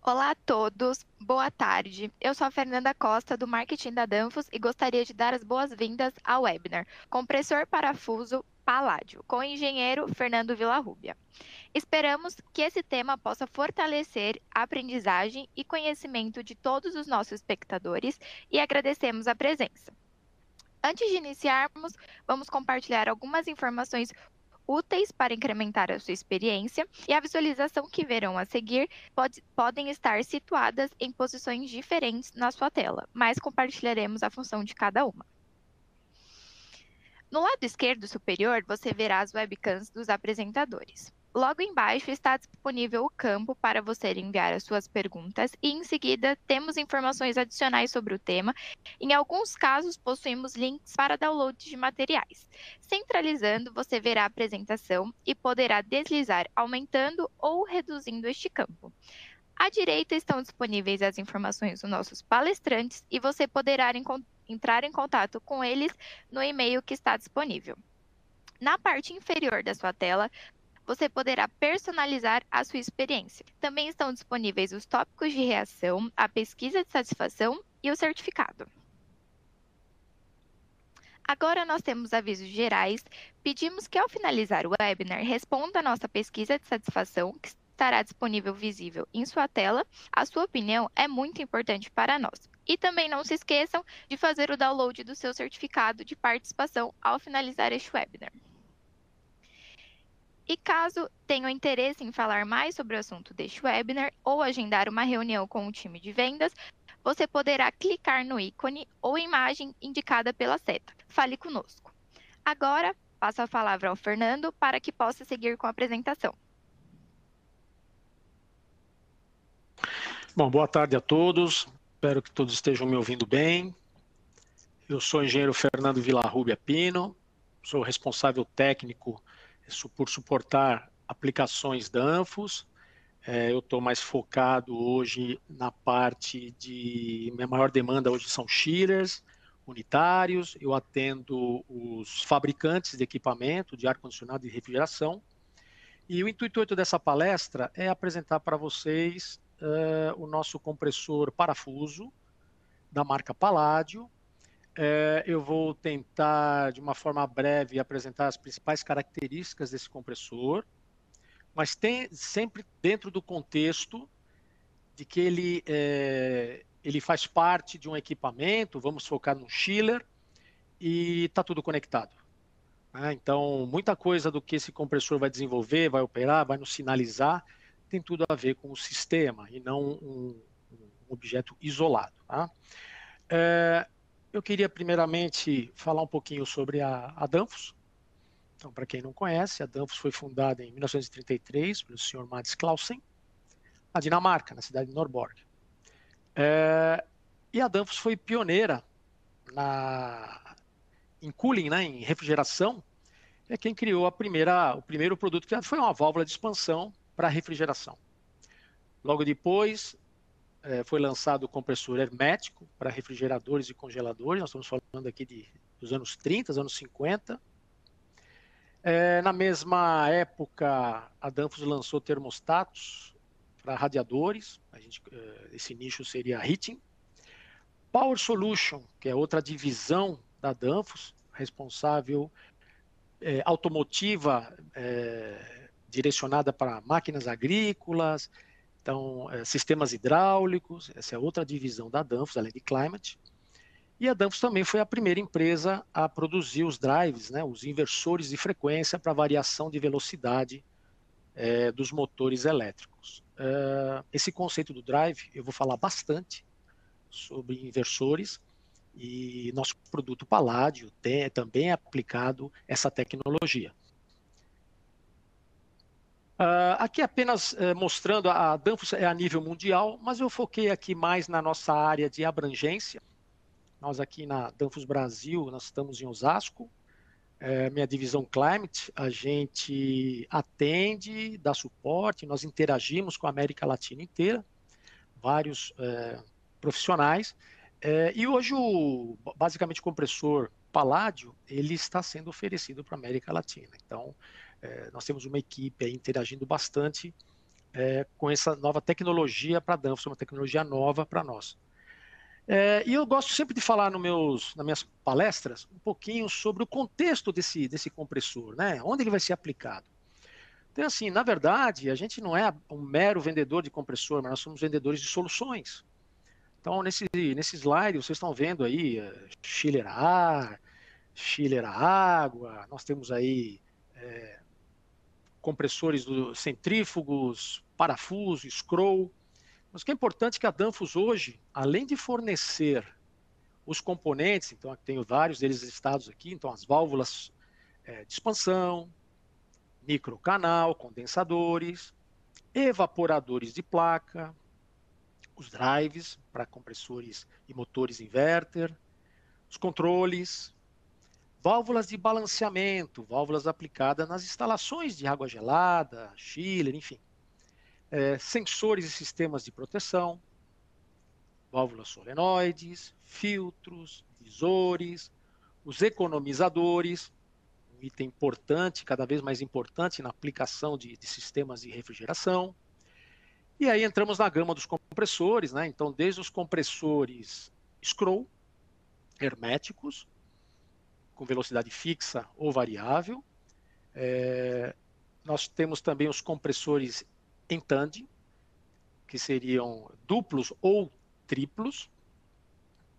Olá a todos, boa tarde. Eu sou a Fernanda Costa, do marketing da Danfoss, e gostaria de dar as boas-vindas ao webinar Compressor Parafuso Palladio, com o engenheiro Fernando Villarrubia. Esperamos que esse tema possa fortalecer a aprendizagem e conhecimento de todos os nossos espectadores e agradecemos a presença. Antes de iniciarmos, vamos compartilhar algumas informações úteis para incrementar a sua experiência, e a visualização que verão a seguir podem estar situadas em posições diferentes na sua tela, mas compartilharemos a função de cada uma. No lado esquerdo superior, você verá as webcams dos apresentadores. Logo embaixo está disponível o campo para você enviar as suas perguntas e, em seguida, temos informações adicionais sobre o tema. Em alguns casos, possuímos links para download de materiais. Centralizando, você verá a apresentação e poderá deslizar aumentando ou reduzindo este campo. À direita estão disponíveis as informações dos nossos palestrantes e você poderá entrar em contato com eles no e-mail que está disponível. Na parte inferior da sua tela, você poderá personalizar a sua experiência. Também estão disponíveis os tópicos de reação, a pesquisa de satisfação e o certificado. Agora nós temos avisos gerais. Pedimos que, ao finalizar o webinar, responda a nossa pesquisa de satisfação, que estará disponível visível em sua tela. A sua opinião é muito importante para nós. E também não se esqueçam de fazer o download do seu certificado de participação ao finalizar este webinar. E caso tenham interesse em falar mais sobre o assunto deste webinar ou agendar uma reunião com o time de vendas, você poderá clicar no ícone ou imagem indicada pela seta. Fale conosco. Agora, passo a palavra ao Fernando para que possa seguir com a apresentação. Bom, boa tarde a todos. Espero que todos estejam me ouvindo bem. Eu sou o engenheiro Fernando Villarrubia Pino, sou responsável técnico por suportar aplicações Danfoss. Eu estou mais focado hoje na parte de... Minha maior demanda hoje são chillers, unitários. Eu atendo os fabricantes de equipamento de ar-condicionado e refrigeração. E o intuito dessa palestra é apresentar para vocês o nosso compressor parafuso da marca Palladio. Eu vou tentar, de uma forma breve, apresentar as principais características desse compressor, mas tem sempre dentro do contexto de que ele faz parte de um equipamento, vamos focar no chiller, e está tudo conectado. Então, muita coisa do que esse compressor vai desenvolver, vai operar, vai nos sinalizar, tem tudo a ver com o sistema e não um objeto isolado. Tá? Eu queria primeiramente falar um pouquinho sobre a Danfoss. Então, para quem não conhece, a Danfoss foi fundada em 1933 pelo Sr. Mads Clausen, na Dinamarca, na cidade de Norborg. E a Danfoss foi pioneira em cooling, em refrigeração. É quem criou o primeiro produto criado foi uma válvula de expansão para refrigeração. Logo depois, foi lançado o compressor hermético para refrigeradores e congeladores. Nós estamos falando aqui dos anos 30, anos 50. Na mesma época, a Danfoss lançou termostatos para radiadores. Esse nicho seria a heating. Power Solution, que é outra divisão da Danfoss, responsável automotiva direcionada para máquinas agrícolas, então sistemas hidráulicos, essa é outra divisão da Danfoss, além de Climate. E a Danfoss também foi a primeira empresa a produzir os drives, os inversores de frequência para variação de velocidade dos motores elétricos. Esse conceito do drive, eu vou falar bastante sobre inversores, e nosso produto Palladio também é aplicado essa tecnologia. Aqui apenas mostrando, a Danfoss é a nível mundial, mas eu foquei aqui mais na nossa área de abrangência. Nós aqui na Danfoss Brasil, nós estamos em Osasco, minha divisão Climate, a gente atende, dá suporte, nós interagimos com a América Latina inteira, vários profissionais, e hoje basicamente o compressor Palladio, ele está sendo oferecido para a América Latina. Então, nós temos uma equipe aí interagindo bastante com essa nova tecnologia para a Danfoss, uma tecnologia nova para nós. E eu gosto sempre de falar nas minhas palestras um pouquinho sobre o contexto desse compressor, né? Onde ele vai ser aplicado. Então, assim, na verdade, a gente não é um mero vendedor de compressor, mas nós somos vendedores de soluções. Então, nesse slide, vocês estão vendo aí chiller a ar, chiller a água, nós temos aí compressores centrífugos, parafuso, scroll. Mas o que é importante é que a Danfoss hoje, além de fornecer os componentes, então tenho vários deles listados aqui, então as válvulas de expansão, microcanal, condensadores, evaporadores de placa, os drives para compressores e motores inverter, os controles, válvulas de balanceamento, válvulas aplicadas nas instalações de água gelada, chiller, enfim, sensores e sistemas de proteção, válvulas solenoides, filtros, visores, os economizadores, um item importante, cada vez mais importante na aplicação de sistemas de refrigeração. E aí entramos na gama dos compressores, né? Então, desde os compressores scroll, herméticos, com velocidade fixa ou variável. Nós temos também os compressores em tandem, que seriam duplos ou triplos.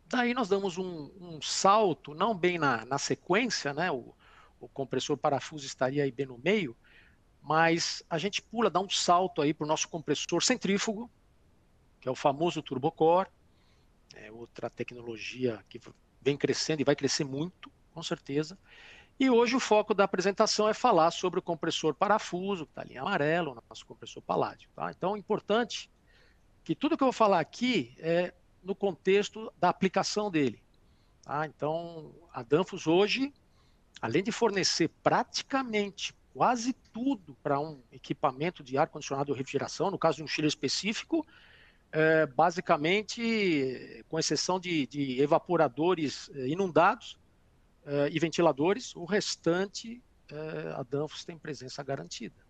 Daí nós damos um salto, não bem na sequência, né? O compressor parafuso estaria aí bem no meio, mas a gente dá um salto aí para o nosso compressor centrífugo, que é o famoso turbocore, outra tecnologia que vem crescendo e vai crescer muito, com certeza. E hoje o foco da apresentação é falar sobre o compressor parafuso, que está ali em amarelo, o nosso compressor paládio. Tá? Então é importante que tudo que eu vou falar aqui é no contexto da aplicação dele. Tá? Então, a Danfoss hoje, além de fornecer praticamente quase tudo para um equipamento de ar-condicionado ou refrigeração, no caso de um chiller específico, basicamente, com exceção de evaporadores inundados e ventiladores, o restante, a Danfoss tem presença garantida.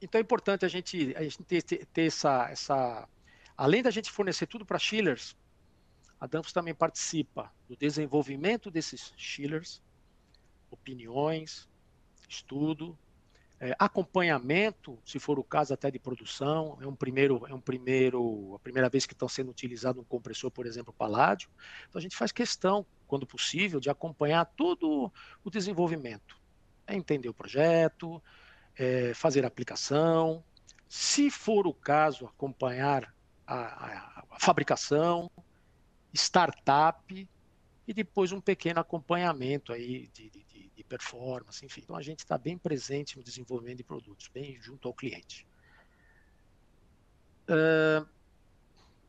Então é importante a gente ter essa... Além da gente fornecer tudo para chillers, a Danfoss também participa do desenvolvimento desses chillers, opiniões, estudo, acompanhamento, se for o caso até de produção, a primeira vez que estão sendo utilizado um compressor, por exemplo, paládio. Então a gente faz questão, quando possível, de acompanhar todo o desenvolvimento, entender o projeto, fazer a aplicação, se for o caso, acompanhar a fabricação, startup, e depois um pequeno acompanhamento aí de performance, enfim. Então a gente está bem presente no desenvolvimento de produtos, bem junto ao cliente.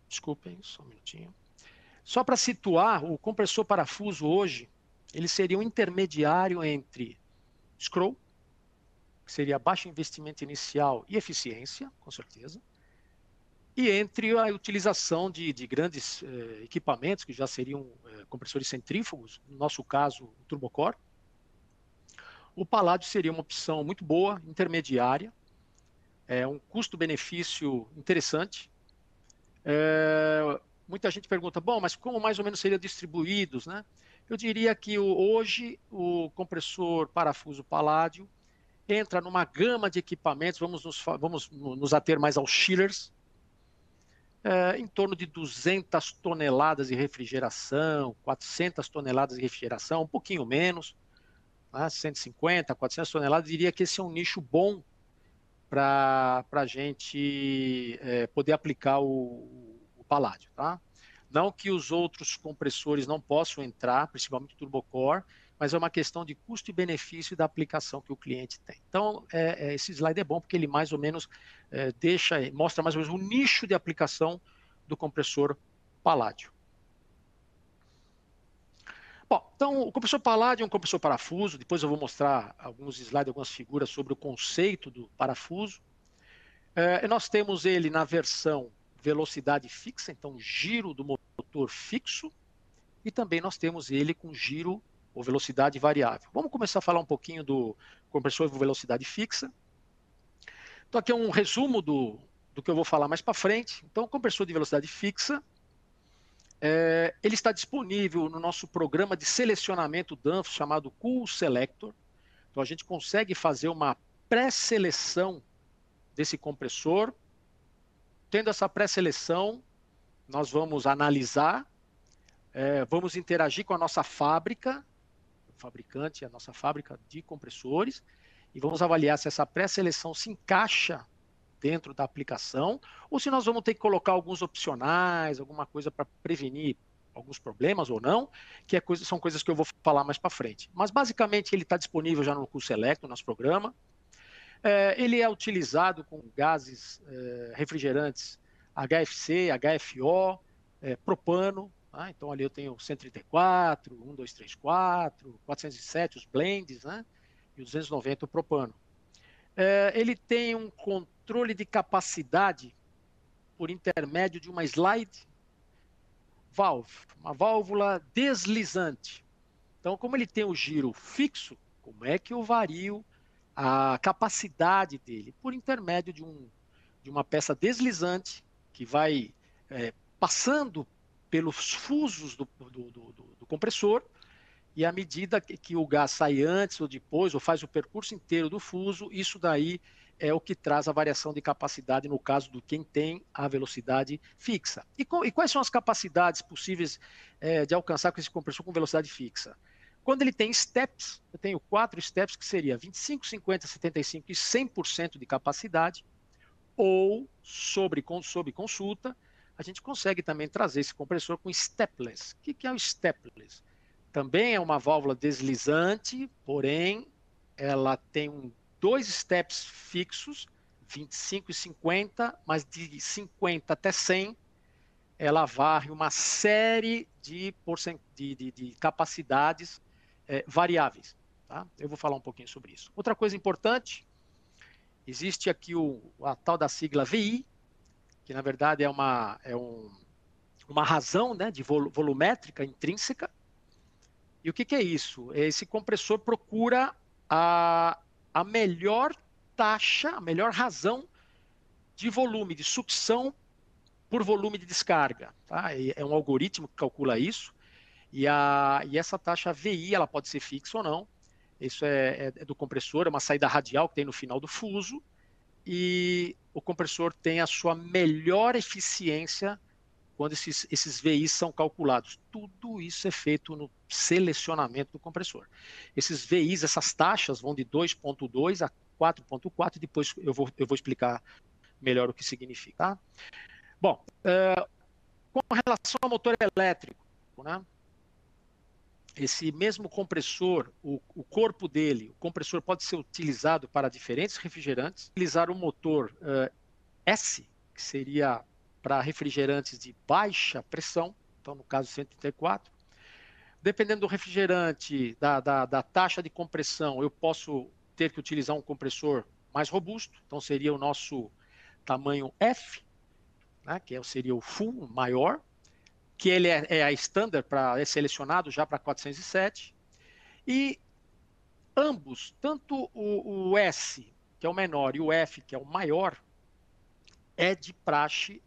Desculpem, só um minutinho. Só para situar, o compressor parafuso hoje, ele seria um intermediário entre scroll, que seria baixo investimento inicial e eficiência, com certeza, e entre a utilização de grandes equipamentos, que já seriam compressores centrífugos, no nosso caso, o turbocore. O paládio seria uma opção muito boa, intermediária, um custo-benefício interessante. Muita gente pergunta, bom, mas como mais ou menos seriam distribuídos, né? Eu diria que hoje o compressor parafuso paládio entra numa gama de equipamentos, vamos nos ater mais aos chillers, em torno de 200 toneladas de refrigeração, 400 toneladas de refrigeração, um pouquinho menos, 150, 400 toneladas, diria que esse é um nicho bom para a gente poder aplicar o paládio. Tá? Não que os outros compressores não possam entrar, principalmente o turbocore, mas é uma questão de custo e benefício da aplicação que o cliente tem. Então, esse slide é bom porque ele mais ou menos mostra mais ou menos o nicho de aplicação do compressor paládio. Bom, então o compressor paládio é um compressor parafuso, depois eu vou mostrar alguns slides, algumas figuras sobre o conceito do parafuso. Nós temos ele na versão velocidade fixa, então giro do motor fixo, e também nós temos ele com giro ou velocidade variável. Vamos começar a falar um pouquinho do compressor de velocidade fixa. Então, aqui é um resumo do que eu vou falar mais para frente. Então, o compressor de velocidade fixa, ele está disponível no nosso programa de selecionamento Danfoss, chamado Cool Selector. Então, a gente consegue fazer uma pré-seleção desse compressor. Tendo essa pré-seleção, nós vamos analisar, vamos interagir com a nossa fábrica, o fabricante, a nossa fábrica de compressores, e vamos avaliar se essa pré-seleção se encaixa dentro da aplicação, ou se nós vamos ter que colocar alguns opcionais, alguma coisa para prevenir alguns problemas ou não, que são coisas que eu vou falar mais para frente. Mas, basicamente, ele está disponível já no Cool Select, no nosso programa. Ele é utilizado com gases refrigerantes HFC, HFO, propano. Tá? Então, ali eu tenho 134, 1234, 407, os blends, né? E o 290, o propano. Ele tem um controle de capacidade por intermédio de uma slide valve, uma válvula deslizante. Então, como ele tem o giro fixo, como é que eu vario a capacidade dele? Por intermédio de uma peça deslizante que vai passando pelos fusos do compressor, e à medida que o gás sai antes ou depois, ou faz o percurso inteiro do fuso, isso daí é o que traz a variação de capacidade no caso do quem tem a velocidade fixa. E quais são as capacidades possíveis de alcançar com esse compressor com velocidade fixa? Quando ele tem steps, eu tenho 4 steps que seria 25, 50, 75 e 100% de capacidade, ou sob consulta, a gente consegue também trazer esse compressor com stepless. O que é o stepless? Também é uma válvula deslizante, porém ela tem 2 steps fixos, 25 e 50, mas de 50 até 100, ela varre uma série de capacidades variáveis. Tá? Eu vou falar um pouquinho sobre isso. Outra coisa importante, existe aqui a tal da sigla VI, que na verdade é uma razão, né, de volumétrica intrínseca. E o que é isso? Esse compressor procura a melhor taxa, a melhor razão de volume de sucção por volume de descarga. Tá? É um algoritmo que calcula isso. E essa taxa VI, ela pode ser fixa ou não. Isso é do compressor, é uma saída radial que tem no final do fuso. E o compressor tem a sua melhor eficiência quando esses VIs são calculados. Tudo isso é feito no selecionamento do compressor. Esses VIs, essas taxas vão de 2.2 a 4.4, e depois eu vou explicar melhor o que significa. Tá? Bom, com relação ao motor elétrico, né? Esse mesmo compressor, o corpo dele, o compressor pode ser utilizado para diferentes refrigerantes. Utilizar o motor S, que seria para refrigerantes de baixa pressão, então no caso 134. Dependendo do refrigerante, da taxa de compressão, eu posso ter que utilizar um compressor mais robusto, então seria o nosso tamanho F, né, que seria o full, maior, que ele é a standard, é selecionado já para 407. E ambos, tanto o S, que é o menor, e o F, que é o maior, é de praxe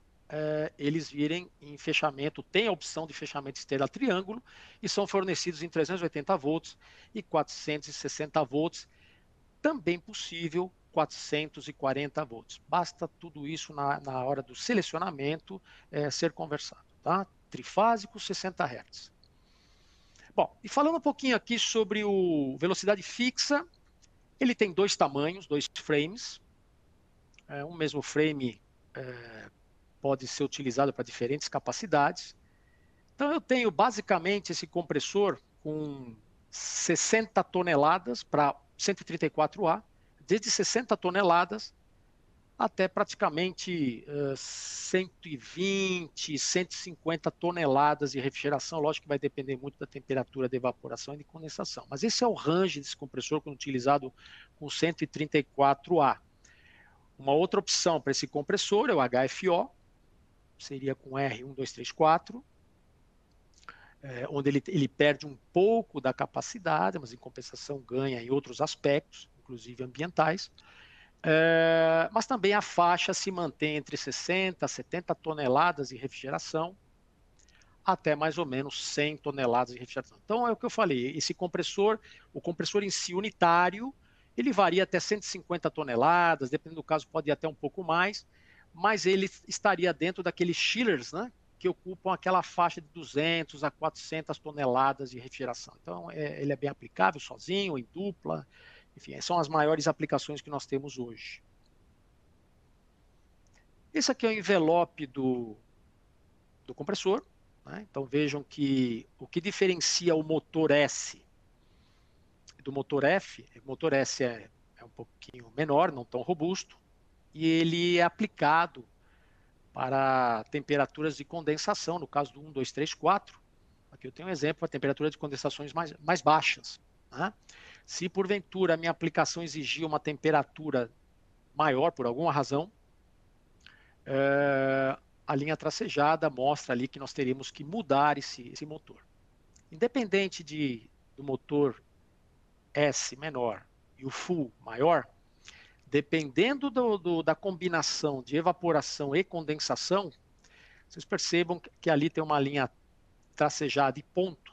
eles virem em fechamento, tem a opção de fechamento estrela triângulo, e são fornecidos em 380 volts e 460 volts, também possível 440 volts. Basta tudo isso na hora do selecionamento ser conversado. Tá? Trifásico, 60 Hz. Bom, e falando um pouquinho aqui sobre o velocidade fixa, ele tem 2 tamanhos, 2 frames. Um mesmo frame pode ser utilizado para diferentes capacidades. Então, eu tenho basicamente esse compressor com 60 toneladas para 134A, desde 60 toneladas até praticamente 120, 150 toneladas de refrigeração. Lógico que vai depender muito da temperatura de evaporação e de condensação. Mas esse é o range desse compressor quando utilizado com 134A. Uma outra opção para esse compressor é o HFO, seria com R1234, onde ele perde um pouco da capacidade, mas em compensação ganha em outros aspectos, inclusive ambientais. Mas também a faixa se mantém entre 60 a 70 toneladas de refrigeração, até mais ou menos 100 toneladas de refrigeração. Então, é o que eu falei, esse compressor, o compressor em si unitário, ele varia até 150 toneladas, dependendo do caso pode ir até um pouco mais, mas ele estaria dentro daqueles chillers, né, que ocupam aquela faixa de 200 a 400 toneladas de refrigeração. Então, ele é bem aplicável sozinho, em dupla, enfim, são as maiores aplicações que nós temos hoje. Esse aqui é o envelope do compressor. Então vejam que o que diferencia o motor S do motor F, o motor S é um pouquinho menor, não tão robusto, e ele é aplicado para temperaturas de condensação, no caso do 1, 2, 3, 4. Aqui eu tenho um exemplo, a temperatura de condensações mais baixas. Se porventura a minha aplicação exigir uma temperatura maior, por alguma razão, a linha tracejada mostra ali que nós teríamos que mudar esse motor. Independente do motor S menor e o full maior, dependendo da combinação de evaporação e condensação, vocês percebam que ali tem uma linha tracejada e ponto.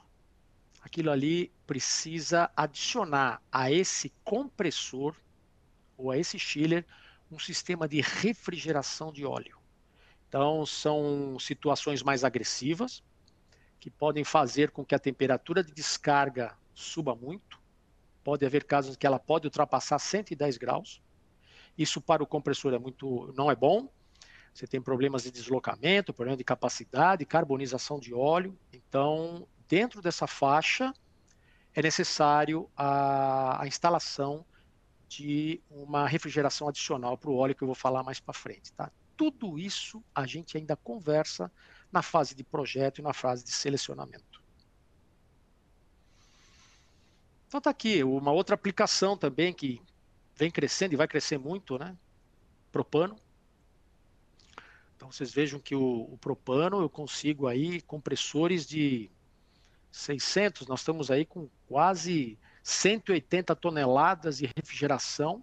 Aquilo ali precisa adicionar a esse compressor ou a esse chiller um sistema de refrigeração de óleo. Então, são situações mais agressivas, que podem fazer com que a temperatura de descarga suba muito. Pode haver casos que ela pode ultrapassar 110 graus. Isso para o compressor não é bom. Você tem problemas de deslocamento, problema de capacidade, carbonização de óleo. Então, dentro dessa faixa, é necessário a instalação de uma refrigeração adicional para o óleo, que eu vou falar mais para frente. Tá? Tudo isso a gente ainda conversa na fase de projeto e na fase de selecionamento. Então está aqui uma outra aplicação também que vem crescendo e vai crescer muito, né? Propano. Então vocês vejam que o propano eu consigo aí compressores de 600, nós estamos aí com quase 180 toneladas de refrigeração,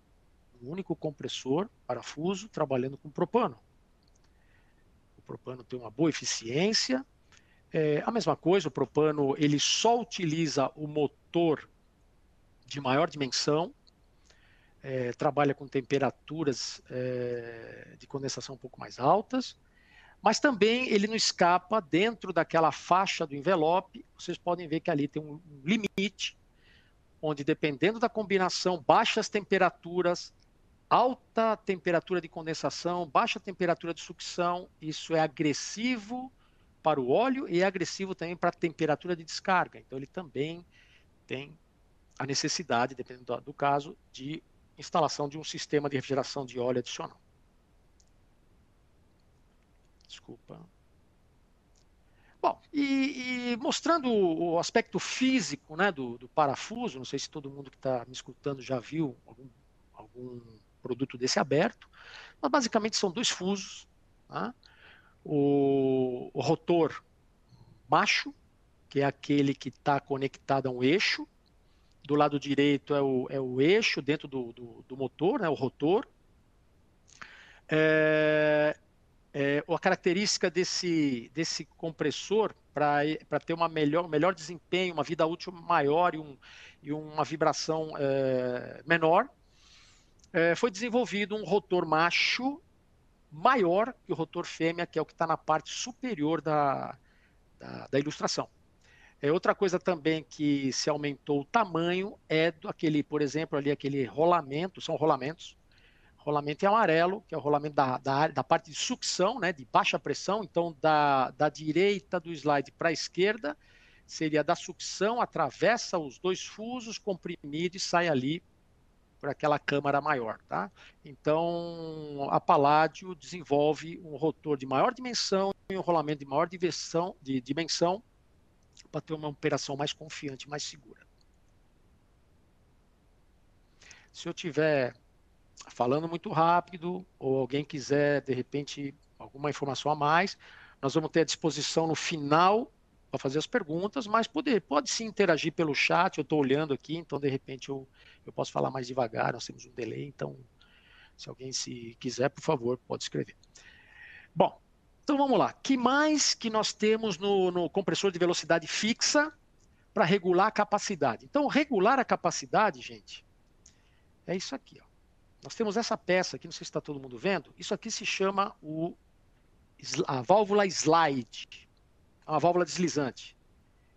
um único compressor, parafuso, trabalhando com propano. O propano tem uma boa eficiência. A mesma coisa, o propano ele só utiliza o motor de maior dimensão, trabalha com temperaturas de condensação um pouco mais altas, mas também ele não escapa dentro daquela faixa do envelope. Vocês podem ver que ali tem um limite, onde dependendo da combinação, baixas temperaturas, alta temperatura de condensação, baixa temperatura de sucção, isso é agressivo para o óleo e é agressivo também para a temperatura de descarga. Então ele também tem a necessidade, dependendo do caso, de instalação de um sistema de refrigeração de óleo adicional. Desculpa. Bom, e mostrando o aspecto físico, né, do parafuso, não sei se todo mundo que está me escutando já viu algum produto desse aberto, mas basicamente são dois fusos. Tá? O rotor macho, que é aquele que está conectado a um eixo. Do lado direito é o eixo dentro do motor, né, o rotor. A característica desse compressor para ter um melhor desempenho, uma vida útil maior e uma vibração menor, foi desenvolvido um rotor macho maior que o rotor fêmea, que é o que está na parte superior da ilustração. Outra coisa também que se aumentou o tamanho é aquele, por exemplo, ali aquele rolamento, são rolamentos. Rolamento em amarelo, que é o rolamento da parte de sucção, né, de baixa pressão. Então, da direita do slide para a esquerda, seria da sucção, atravessa os dois fusos, comprimido e sai ali por aquela câmara maior. Tá? Então, a Palladio desenvolve um rotor de maior dimensão e um rolamento de maior dimensão para ter uma operação mais confiante, mais segura. Se eu tiver falando muito rápido, ou alguém quiser, de repente, alguma informação a mais, nós vamos ter à disposição no final para fazer as perguntas, mas pode sim interagir pelo chat, eu estou olhando aqui, então de repente eu posso falar mais devagar, nós temos um delay, então Se alguém se quiser, por favor, pode escrever. Bom, então vamos lá. Que mais que nós temos no compressor de velocidade fixa para regular a capacidade? Então, regular a capacidade, gente, é isso aqui. Ó. Nós temos essa peça aqui, não sei se está todo mundo vendo. Isso aqui se chama a válvula slide. É uma válvula deslizante.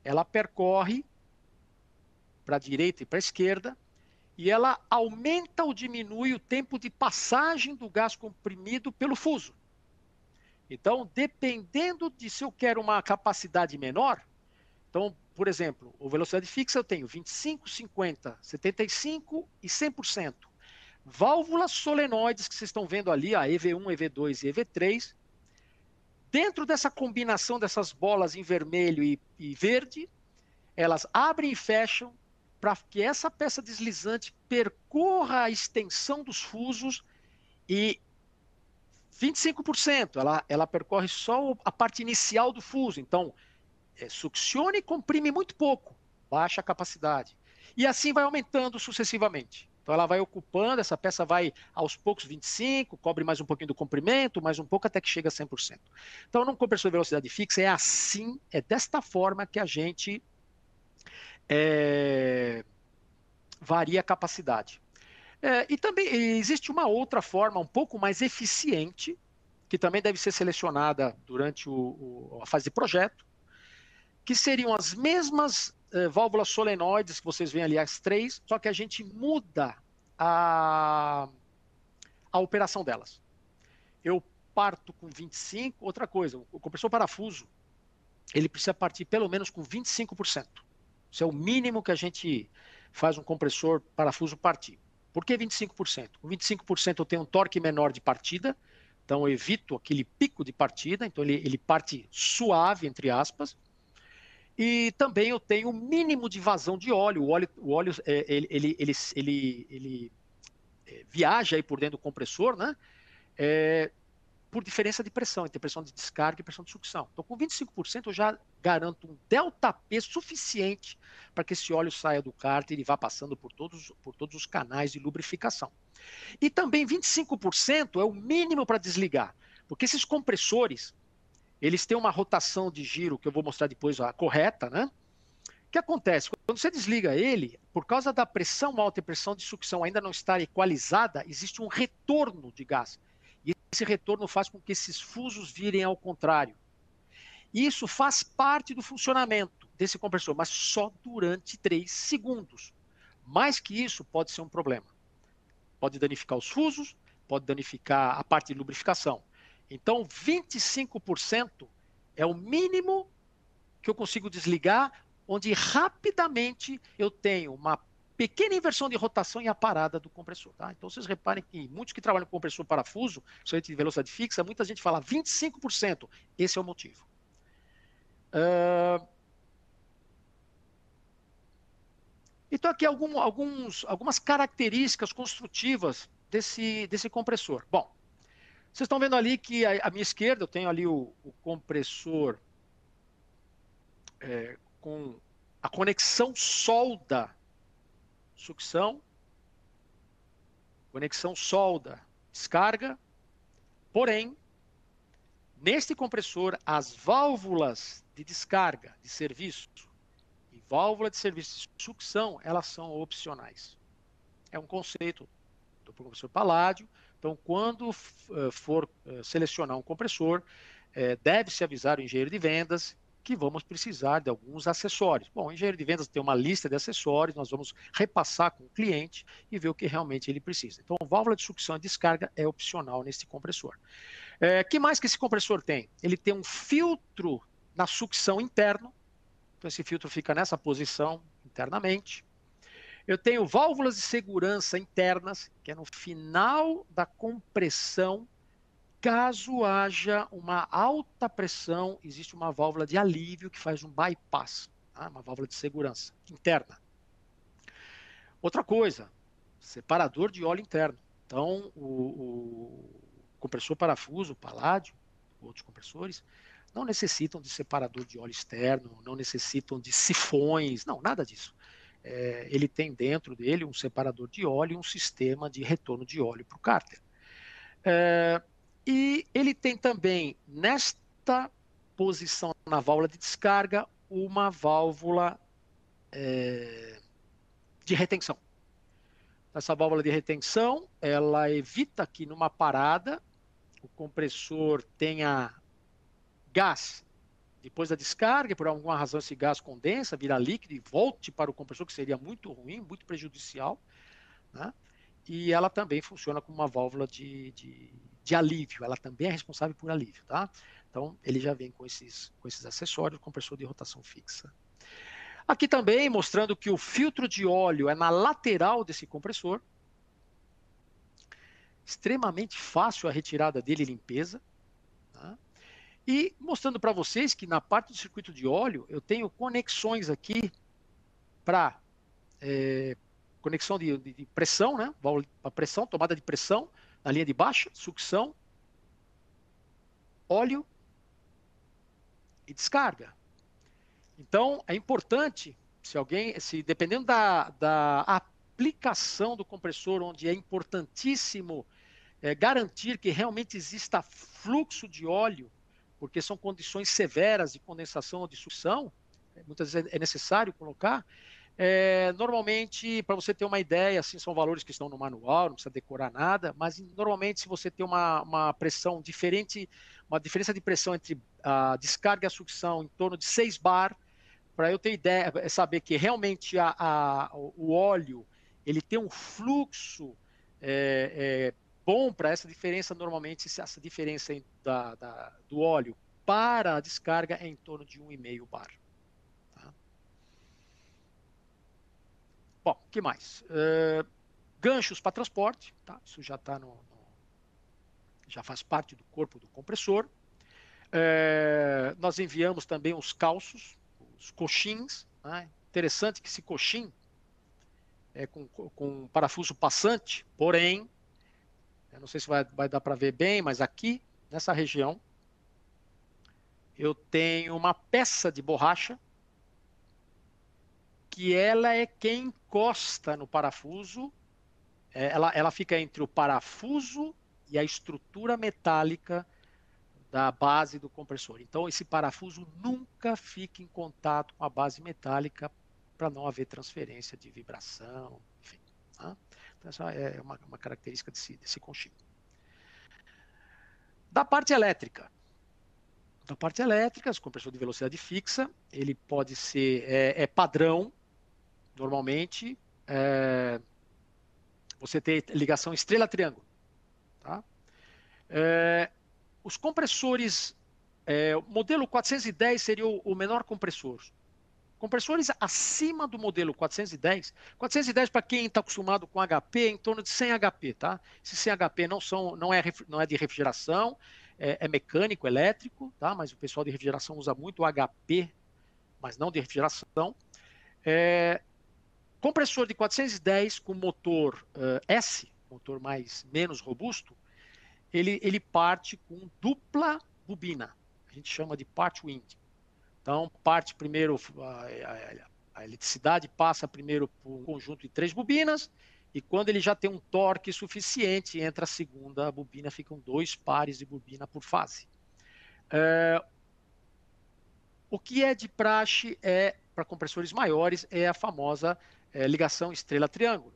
Ela percorre para a direita e para a esquerda, e ela aumenta ou diminui o tempo de passagem do gás comprimido pelo fuso. Então, dependendo de se eu quero uma capacidade menor, então, por exemplo, a velocidade fixa eu tenho 25, 50, 75 e 100%. Válvulas solenoides que vocês estão vendo ali, a EV1, EV2 e EV3, dentro dessa combinação dessas bolas em vermelho e verde, elas abrem e fecham para que essa peça deslizante percorra a extensão dos fusos e 25%, ela percorre só a parte inicial do fuso, então succiona e comprime muito pouco, baixa a capacidade. E assim vai aumentando sucessivamente. Então ela vai ocupando, essa peça vai aos poucos 25, cobre mais um pouquinho do comprimento, mais um pouco até que chega a 100%. Então num compressor de velocidade fixa é assim, é desta forma que a gente varia a capacidade. E também existe uma outra forma um pouco mais eficiente, que também deve ser selecionada durante a fase de projeto, que seriam as mesmas válvulas solenoides que vocês veem ali, as três, só que a gente muda a operação delas. Eu parto com 25, outra coisa, o compressor parafuso, ele precisa partir pelo menos com 25%. Isso é o mínimo que a gente faz um compressor parafuso partir. Por que 25%? Com 25% eu tenho um torque menor de partida, então eu evito aquele pico de partida, então ele parte suave, entre aspas, e também eu tenho o mínimo de vazão de óleo. O óleo ele viaja aí por dentro do compressor, né? Por diferença de pressão, entre pressão de descarga e pressão de sucção. Então, com 25%, eu já garanto um ΔP suficiente para que esse óleo saia do cárter e vá passando por todos os canais de lubrificação. E também 25% é o mínimo para desligar, porque esses compressores, eles têm uma rotação de giro, que eu vou mostrar depois a correta, né? O que acontece? Quando você desliga ele, por causa da pressão alta e pressão de sucção ainda não estar equalizada, existe um retorno de gás. E esse retorno faz com que esses fusos virem ao contrário. Isso faz parte do funcionamento desse compressor, mas só durante 3 segundos. Mais que isso pode ser um problema. Pode danificar os fusos, pode danificar a parte de lubrificação. Então, 25% é o mínimo que eu consigo desligar, onde rapidamente eu tenho uma pequena inversão de rotação e a parada do compressor. Tá? Então, vocês reparem que muitos que trabalham com compressor parafuso, principalmente de velocidade fixa, muita gente fala 25%. Esse é o motivo. Então, aqui algumas características construtivas desse compressor. Bom, vocês estão vendo ali que à minha esquerda eu tenho ali o compressor com a conexão solda sucção, conexão solda descarga, porém, neste compressor, as válvulas de descarga de serviço e válvula de serviço de sucção, elas são opcionais. É um conceito do professor Palladio. Então, quando for selecionar um compressor, deve-se avisar o engenheiro de vendas que vamos precisar de alguns acessórios. Bom, o engenheiro de vendas tem uma lista de acessórios, nós vamos repassar com o cliente e ver o que realmente ele precisa. Então, válvula de sucção e descarga é opcional nesse compressor. Que mais que esse compressor tem? Ele tem um filtro na sucção interno, então esse filtro fica nessa posição internamente. Eu tenho válvulas de segurança internas, que é no final da compressão. Caso haja uma alta pressão, existe uma válvula de alívio que faz um bypass, tá? Uma válvula de segurança interna. Outra coisa, separador de óleo interno. Então, o compressor parafuso, Palladio, outros compressores, não necessitam de separador de óleo externo, não necessitam de sifões, não, nada disso. Ele tem dentro dele um separador de óleo e um sistema de retorno de óleo para o cárter. E ele tem também, nesta posição na válvula de descarga, uma válvula de retenção. Essa válvula de retenção, ela evita que numa parada o compressor tenha gás depois da descarga, por alguma razão esse gás condensa, vira líquido e volte para o compressor, que seria muito ruim, muito prejudicial, né? E ela também funciona como uma válvula de alívio, ela também é responsável por alívio, tá? Então, ele já vem com esses acessórios, compressor de rotação fixa. Aqui também mostrando que o filtro de óleo é na lateral desse compressor, extremamente fácil a retirada dele e limpeza, tá? E mostrando para vocês que na parte do circuito de óleo, eu tenho conexões aqui para conexão de pressão, né? Válvula para pressão, tomada de pressão, na linha de baixa, sucção, óleo e descarga. Então, é importante, dependendo da aplicação do compressor, onde é importantíssimo garantir que realmente exista fluxo de óleo, porque são condições severas de condensação ou de sucção, muitas vezes é necessário colocar. Normalmente, para você ter uma ideia, assim, são valores que estão no manual, não precisa decorar nada, mas normalmente se você tem uma pressão diferente, uma diferença de pressão entre a descarga e a sucção em torno de 6 bar, para eu ter ideia, saber que realmente o óleo ele tem um fluxo bom para essa diferença, normalmente essa diferença do óleo para a descarga é em torno de 1,5 bar. Tá? Bom, o que mais? Ganchos para transporte, tá? Isso já está já faz parte do corpo do compressor. Nós enviamos também os calços, os coxins, né? Interessante que esse coxim é com parafuso passante, porém, eu não sei se vai dar para ver bem, mas aqui, nessa região, eu tenho uma peça de borracha que ela é quem encosta no parafuso, ela fica entre o parafuso e a estrutura metálica da base do compressor. Então, esse parafuso nunca fica em contato com a base metálica para não haver transferência de vibração, enfim. Tá? Então, essa é uma característica desse conchinho. Da parte elétrica, esse compressor de velocidade fixa, ele pode ser padrão, normalmente, você tem ligação estrela-triângulo. Tá? Os compressores, o modelo 410 seria o menor compressor. Compressores acima do modelo 410 para quem está acostumado com HP, em torno de 100 HP, tá? Esses 100 HP não é de refrigeração, é mecânico, elétrico, tá? Mas o pessoal de refrigeração usa muito o HP, mas não de refrigeração. Compressor de 410 com motor S, motor menos robusto, ele parte com dupla bobina. A gente chama de part wind. Então, parte primeiro, a eletricidade passa primeiro por um conjunto de 3 bobinas, e quando ele já tem um torque suficiente, entra a segunda bobina, ficam 2 pares de bobina por fase. O que é de praxe para compressores maiores é a famosa ligação estrela-triângulo.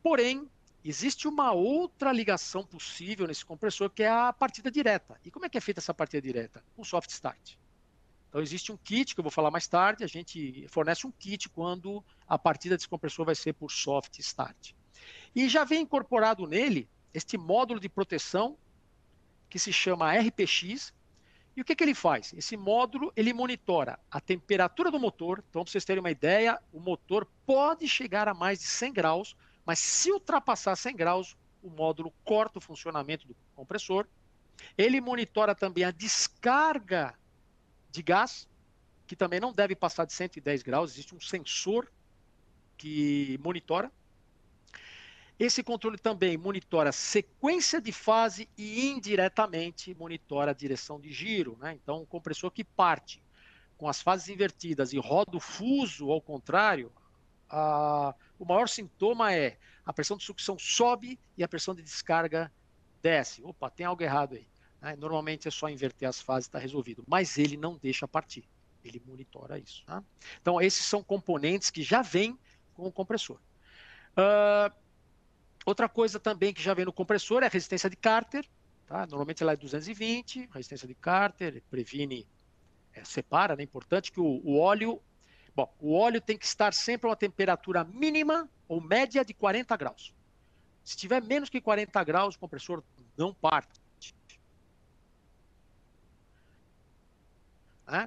Porém, existe uma outra ligação possível nesse compressor, que é a partida direta. E como é que é feita essa partida direta? Com soft start. Então, existe um kit, que eu vou falar mais tarde, a gente fornece um kit quando a partida desse compressor vai ser por soft start. E já vem incorporado nele este módulo de proteção, que se chama RPX. E o que ele faz? Esse módulo, ele monitora a temperatura do motor. Então, para vocês terem uma ideia, o motor pode chegar a mais de 100 graus, mas se ultrapassar 100 graus, o módulo corta o funcionamento do compressor. Ele monitora também a descarga de gás, que também não deve passar de 110 graus, existe um sensor que monitora. Esse controle também monitora sequência de fase e indiretamente monitora a direção de giro, né? Então, um compressor que parte com as fases invertidas e roda o fuso ao contrário, o maior sintoma é a pressão de sucção sobe e a pressão de descarga desce, opa, tem algo errado aí. Normalmente é só inverter as fases, está resolvido. Mas ele não deixa partir, ele monitora isso. Tá? Então, esses são componentes que já vêm com o compressor. Outra coisa também que já vem no compressor é a resistência de Carter. Tá? Normalmente ela é 220, resistência de Carter, previne, separa, né? É importante que o óleo... Bom, o óleo tem que estar sempre a uma temperatura mínima ou média de 40 graus. Se tiver menos que 40 graus, o compressor não parte.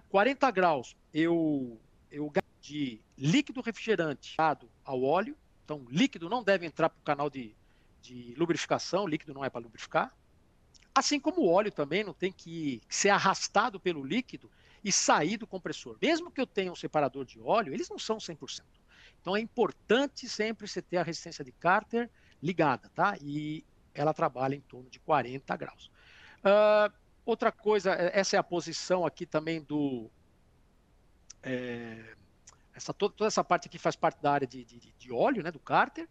40 graus, eu de líquido refrigerante ao óleo. Então, líquido não deve entrar para o canal de lubrificação, líquido não é para lubrificar. Assim como o óleo também não tem que ser arrastado pelo líquido e sair do compressor. Mesmo que eu tenha um separador de óleo, eles não são 100%. Então, é importante sempre você ter a resistência de Carter ligada, tá? E ela trabalha em torno de 40 graus. Outra coisa, essa é a posição aqui também do... toda essa parte aqui faz parte da área de óleo, né, do Carter.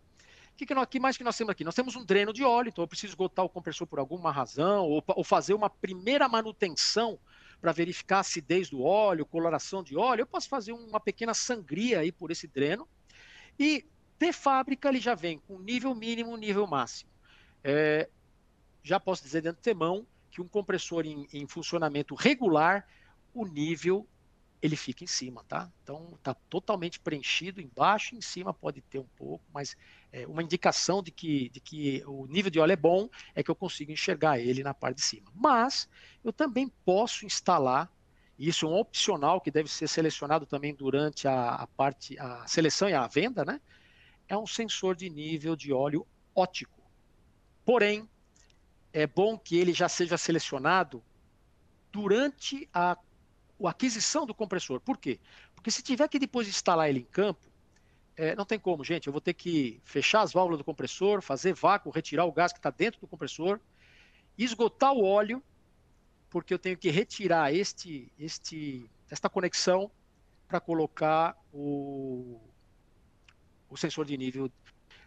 O que mais que nós temos aqui? Nós temos um dreno de óleo, então eu preciso esgotar o compressor por alguma razão, ou fazer uma primeira manutenção para verificar a acidez do óleo, coloração de óleo. Eu posso fazer uma pequena sangria aí por esse dreno. E de fábrica ele já vem com nível mínimo, nível máximo. Já posso dizer de antemão que um compressor em funcionamento regular, o nível ele fica em cima, tá? Então está totalmente preenchido embaixo, em cima pode ter um pouco, mas uma indicação de que o nível de óleo é bom é que eu consigo enxergar ele na parte de cima. Mas eu também posso instalar, e isso é um opcional que deve ser selecionado também durante a seleção e a venda, né? É um sensor de nível de óleo óptico. Porém, é bom que ele já seja selecionado durante a aquisição do compressor. Por quê? Porque se tiver que depois instalar ele em campo, não tem como, gente. Eu vou ter que fechar as válvulas do compressor, fazer vácuo, retirar o gás que está dentro do compressor, esgotar o óleo, porque eu tenho que retirar esta conexão para colocar o sensor de nível.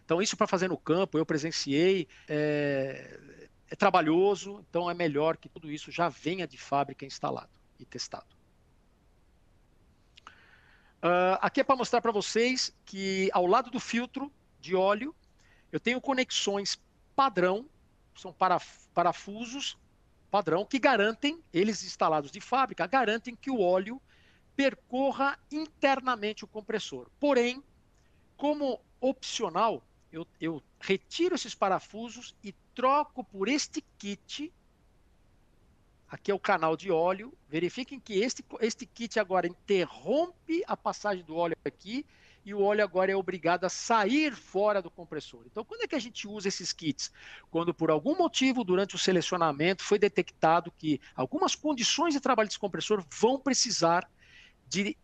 Então, isso para fazer no campo, eu presenciei, é trabalhoso, então é melhor que tudo isso já venha de fábrica instalado e testado. Aqui é para mostrar para vocês que ao lado do filtro de óleo, eu tenho conexões padrão, são parafusos padrão, que garantem, eles instalados de fábrica, garantem que o óleo percorra internamente o compressor. Porém, como opcional, eu retiro esses parafusos e troco por este kit. Aqui é o canal de óleo. Verifiquem que este kit agora interrompe a passagem do óleo aqui e o óleo agora é obrigado a sair fora do compressor. Então, quando é que a gente usa esses kits? Quando, por algum motivo, durante o selecionamento, foi detectado que algumas condições de trabalho desse compressor vão precisar de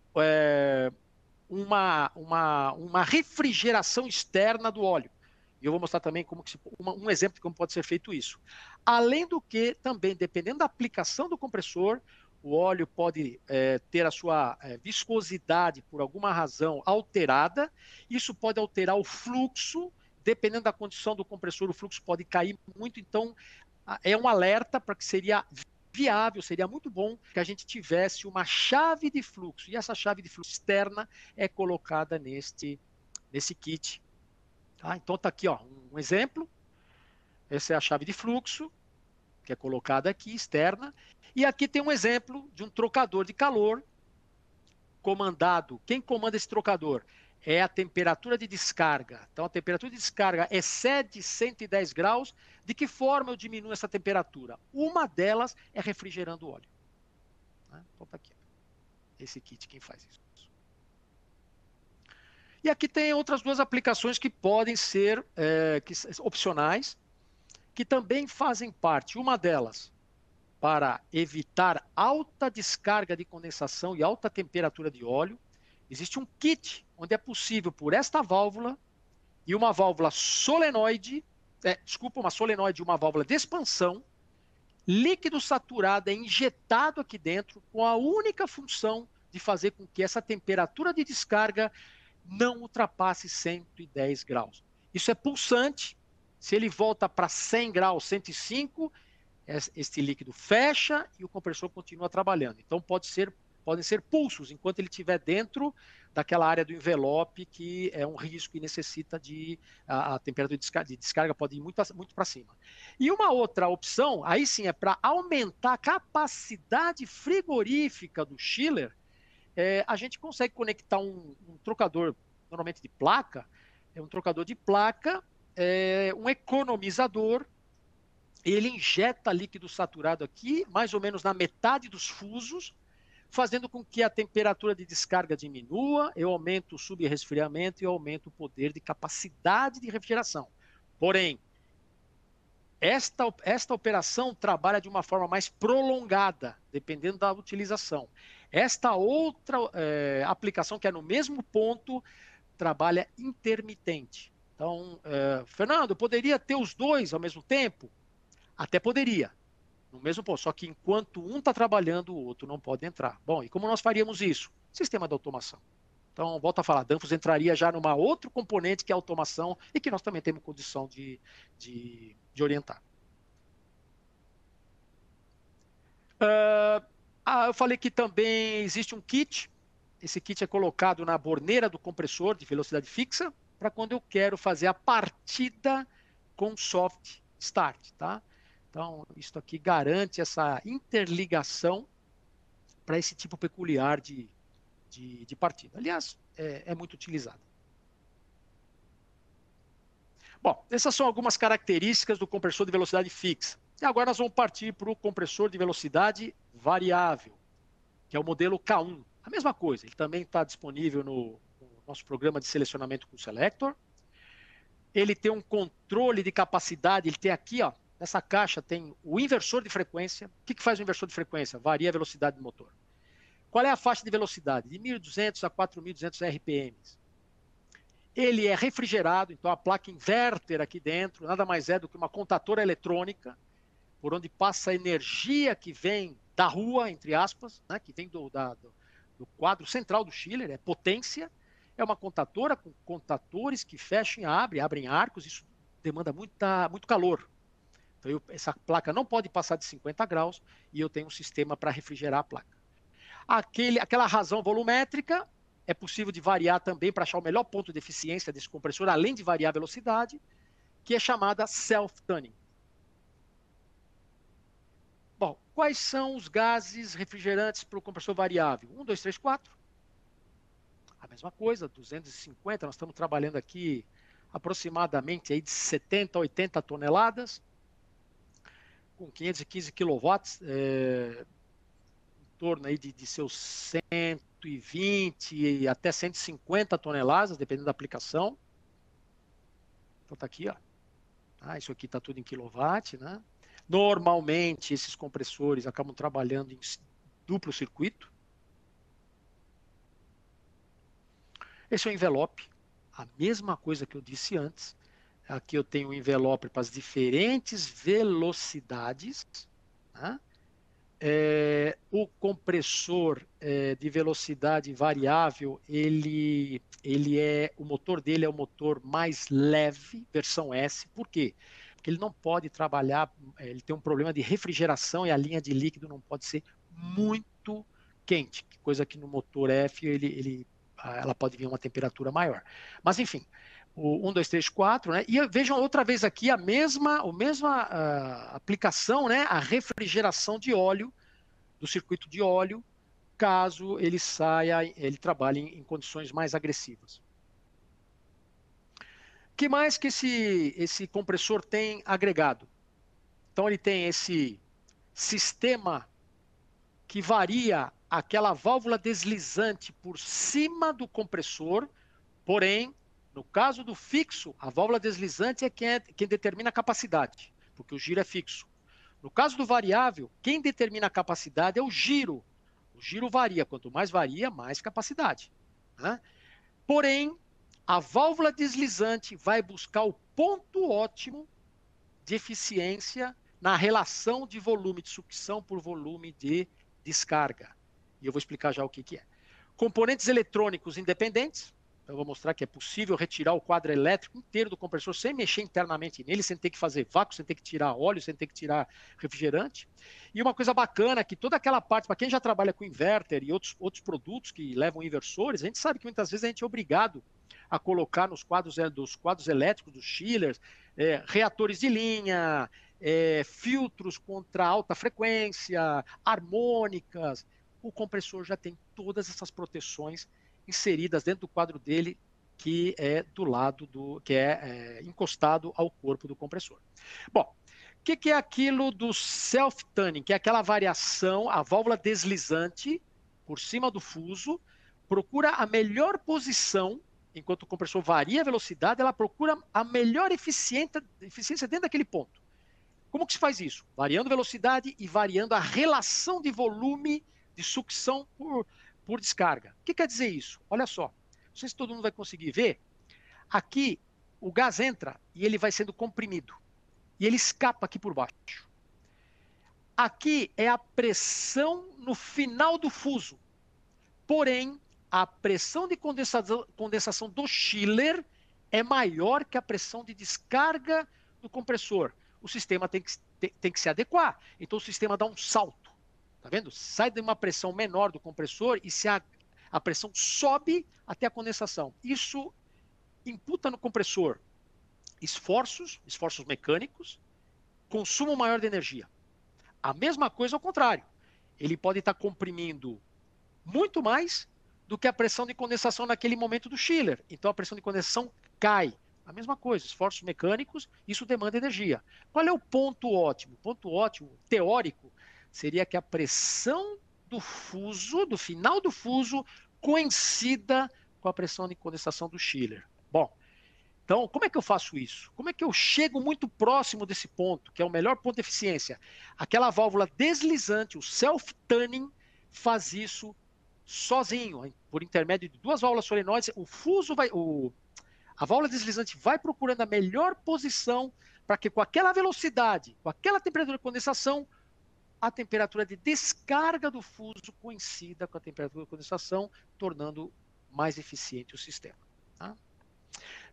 uma refrigeração externa do óleo. E eu vou mostrar também um exemplo de como pode ser feito isso. Além do que, também, dependendo da aplicação do compressor, o óleo pode ter a sua viscosidade, por alguma razão, alterada. Isso pode alterar o fluxo. Dependendo da condição do compressor, o fluxo pode cair muito. Então, é um alerta para que seria viável, seria muito bom que a gente tivesse uma chave de fluxo. E essa chave de fluxo externa é colocada nesse kit. Tá? Então está aqui um exemplo. Essa é a chave de fluxo, que é colocada aqui, externa. E aqui tem um exemplo de um trocador de calor comandado. Quem comanda esse trocador? É a temperatura de descarga. Então, a temperatura de descarga excede 110 graus. De que forma eu diminuo essa temperatura? Uma delas é refrigerando o óleo. Então, está aqui. Esse kit, quem faz isso? E aqui tem outras duas aplicações que podem ser opcionais, que também fazem parte. Uma delas, para evitar alta descarga de condensação e alta temperatura de óleo, existe um kit onde é possível, por esta válvula e uma válvula solenoide, uma solenoide e uma válvula de expansão, líquido saturado é injetado aqui dentro com a única função de fazer com que essa temperatura de descarga não ultrapasse 110 graus. Isso é pulsante, Se ele volta para 100 graus, 105, este líquido fecha e o compressor continua trabalhando. Então, podem ser pulsos enquanto ele estiver dentro daquela área do envelope que é um risco e necessita de... A temperatura de descarga pode ir muito para cima. E uma outra opção, aí sim, é para aumentar a capacidade frigorífica do chiller, a gente consegue conectar um trocador, normalmente de placa, um trocador de placa, um economizador. Ele injeta líquido saturado aqui, mais ou menos na metade dos fusos, fazendo com que a temperatura de descarga diminua, eu aumento o subresfriamento e eu aumento o poder de capacidade de refrigeração. Porém, esta operação trabalha de uma forma mais prolongada, dependendo da utilização. Esta outra aplicação, que é no mesmo ponto, trabalha intermitente. Então, Fernando, poderia ter os dois ao mesmo tempo? Até poderia, no mesmo ponto, só que enquanto um está trabalhando, o outro não pode entrar. Bom, e como nós faríamos isso? Sistema de automação. Então, volto a falar, Danfoss entraria já numa outro componente que é a automação e que nós também temos condição de orientar. Eu falei que também existe um kit. Esse kit é colocado na borneira do compressor de velocidade fixa para quando eu quero fazer a partida com soft start, tá? Então, isso aqui garante essa interligação para esse tipo peculiar de partida. Aliás, é muito utilizado. Bom, essas são algumas características do compressor de velocidade fixa. E agora nós vamos partir para o compressor de velocidade variável, que é o modelo K1. A mesma coisa, ele também está disponível no nosso programa de selecionamento com Selector. Ele tem um controle de capacidade, ele tem aqui, ó, nessa caixa tem o inversor de frequência. O que faz o inversor de frequência? Varia a velocidade do motor. Qual é a faixa de velocidade? De 1.200 a 4.200 RPMs. Ele é refrigerado, então a placa inverter aqui dentro nada mais é do que uma contadora eletrônica, por onde passa a energia que vem da rua, entre aspas, né, que vem do quadro central do chiller, é potência. É uma contadora com contadores que fecham e abrem arcos, isso demanda muito calor. Então, essa placa não pode passar de 50 graus e eu tenho um sistema para refrigerar a placa. Aquela razão volumétrica é possível de variar também para achar o melhor ponto de eficiência desse compressor, além de variar a velocidade, que é chamada self-tuning. Bom, quais são os gases refrigerantes para o compressor variável? 1, 2, 3, 4. A mesma coisa, 250, nós estamos trabalhando aqui aproximadamente aí de 70 a 80 toneladas, com 515 quilowatts, em torno aí de seus 120 até 150 toneladas, dependendo da aplicação. Então está aqui, ó. Isso aqui está tudo em quilowatt, né? Normalmente, esses compressores acabam trabalhando em duplo circuito. Esse é o envelope, a mesma coisa que eu disse antes. Aqui eu tenho o envelope para as diferentes velocidades, né? O compressor de velocidade variável, o motor dele é o motor mais leve, versão S. Por quê? Porque ele não pode trabalhar, ele tem um problema de refrigeração e a linha de líquido não pode ser muito quente, coisa que no motor F ela pode vir a uma temperatura maior. Mas, enfim, o 1, 2, 3, 4, né? E vejam outra vez aqui a mesma aplicação, né? A refrigeração de óleo, do circuito de óleo, caso ele trabalhe em condições mais agressivas. O que mais que esse compressor tem agregado? Então, ele tem esse sistema que varia aquela válvula deslizante por cima do compressor, porém, no caso do fixo, a válvula deslizante é quem determina a capacidade, porque o giro é fixo. No caso do variável, quem determina a capacidade é o giro. O giro varia, quanto mais varia, mais capacidade, né? Porém, a válvula deslizante vai buscar o ponto ótimo de eficiência na relação de volume de sucção por volume de descarga. E eu vou explicar já o que é. Componentes eletrônicos independentes, Então, eu vou mostrar que é possível retirar o quadro elétrico inteiro do compressor sem mexer internamente nele, sem ter que fazer vácuo, sem ter que tirar óleo, sem ter que tirar refrigerante. E uma coisa bacana é que toda aquela parte, para quem já trabalha com inverter e outros produtos que levam inversores, a gente sabe que muitas vezes a gente é obrigado a colocar nos quadros elétricos, dos chillers, reatores de linha, filtros contra alta frequência, harmônicas. O compressor já tem todas essas proteções inseridas dentro do quadro dele, que é do lado encostado ao corpo do compressor. Bom, o que é aquilo do self-tuning? Que é aquela variação, a válvula deslizante por cima do fuso, procura a melhor posição, enquanto o compressor varia a velocidade, ela procura a melhor eficiência dentro daquele ponto. Como que se faz isso? Variando velocidade e variando a relação de volume de sucção por descarga. O que quer dizer isso? Olha só, não sei se todo mundo vai conseguir ver. Aqui, o gás entra e ele vai sendo comprimido. E ele escapa aqui por baixo. Aqui é a pressão no final do fuso. Porém, a pressão de condensação do chiller é maior que a pressão de descarga do compressor. O sistema tem que se adequar. Então, o sistema dá um salto. Tá vendo? Sai de uma pressão menor do compressor e a pressão sobe até a condensação. Isso imputa no compressor esforços mecânicos, consumo maior de energia. A mesma coisa ao contrário. Ele pode estar comprimindo muito mais do que a pressão de condensação naquele momento do chiller. Então a pressão de condensação cai. A mesma coisa, esforços mecânicos, isso demanda energia. Qual é o ponto ótimo? O ponto ótimo, teórico, seria que a pressão do fuso, do final do fuso, coincida com a pressão de condensação do chiller. Bom, então, como é que eu faço isso? Como é que eu chego muito próximo desse ponto, que é o melhor ponto de eficiência? Aquela válvula deslizante, o self-tuning, faz isso sozinho, por intermédio de duas válvulas solenoides. A válvula deslizante vai procurando a melhor posição para que com aquela velocidade, com aquela temperatura de condensação, a temperatura de descarga do fuso coincida com a temperatura de condensação, tornando mais eficiente o sistema. Tá?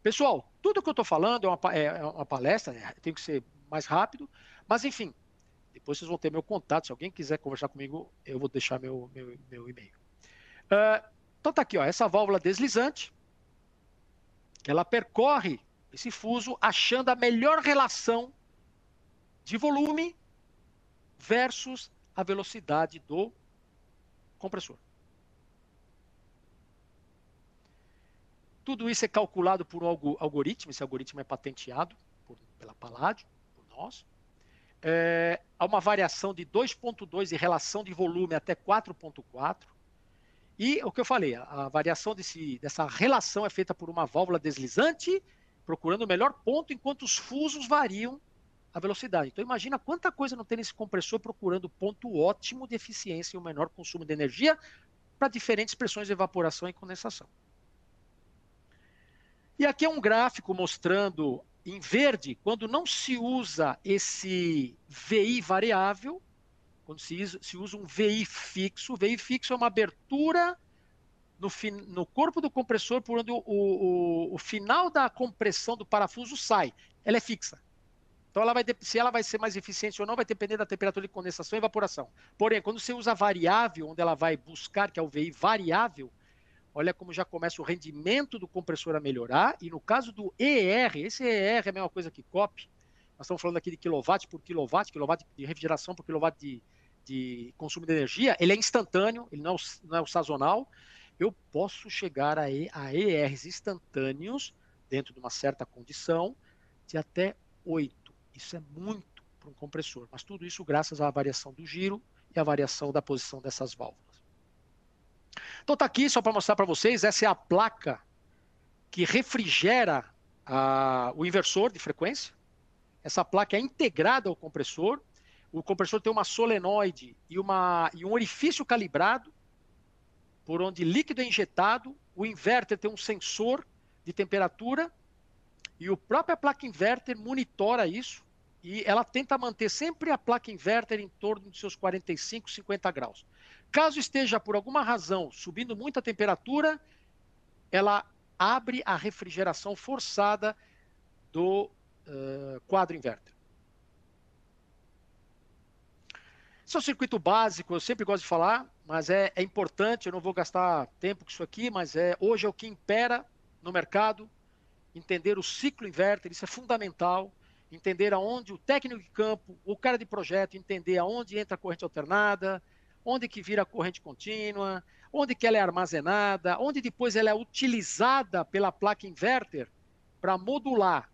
Pessoal, tudo que eu estou falando é uma palestra, tem que ser mais rápido, mas enfim, depois vocês vão ter meu contato. Se alguém quiser conversar comigo, eu vou deixar meu e-mail. Então tá aqui, ó, essa válvula deslizante, que ela percorre esse fuso achando a melhor relação de volume versus a velocidade do compressor. Tudo isso é calculado por um algoritmo, esse algoritmo é patenteado pela Palladio, por nós. Há uma variação de 2,2 em relação de volume até 4,4. E o que eu falei, a variação dessa relação é feita por uma válvula deslizante, procurando o melhor ponto, enquanto os fusos variam a velocidade. Então imagina quanta coisa não tem nesse compressor procurando o ponto ótimo de eficiência e o menor consumo de energia para diferentes pressões de evaporação e condensação. E aqui é um gráfico mostrando em verde, quando não se usa esse VI variável, quando se usa um VI fixo. O VI fixo é uma abertura no corpo do compressor por onde o final da compressão do parafuso sai. Ela é fixa. Então, se ela vai ser mais eficiente ou não, vai depender da temperatura de condensação e evaporação. Porém, quando você usa a variável, onde ela vai buscar, que é o VI variável, olha como já começa o rendimento do compressor a melhorar. E no caso do ER, esse ER é a mesma coisa que COP. Nós estamos falando aqui de quilowatt por quilowatt de refrigeração por quilowatt de consumo de energia. Ele é instantâneo, ele não é o sazonal. Eu posso chegar a ERs instantâneos, dentro de uma certa condição, de até 8. Isso é muito para um compressor. Mas tudo isso graças à variação do giro e à variação da posição dessas válvulas. Então está aqui, só para mostrar para vocês, essa é a placa que refrigera o inversor de frequência. Essa placa é integrada ao compressor. O compressor tem uma solenoide e um orifício calibrado, por onde líquido é injetado. O inverter tem um sensor de temperatura e a própria placa inverter monitora isso. E ela tenta manter sempre a placa inverter em torno de seus 45, 50 graus. Caso esteja, por alguma razão, subindo muito a temperatura, ela abre a refrigeração forçada do quadro inverter. Esse é um circuito básico, eu sempre gosto de falar, mas é importante, eu não vou gastar tempo com isso aqui, mas hoje é o que impera no mercado, entender o ciclo inverter, isso é fundamental, entender aonde o técnico de campo, o cara de projeto, entender aonde entra a corrente alternada, onde que vira a corrente contínua, onde que ela é armazenada, onde depois ela é utilizada pela placa inverter para modular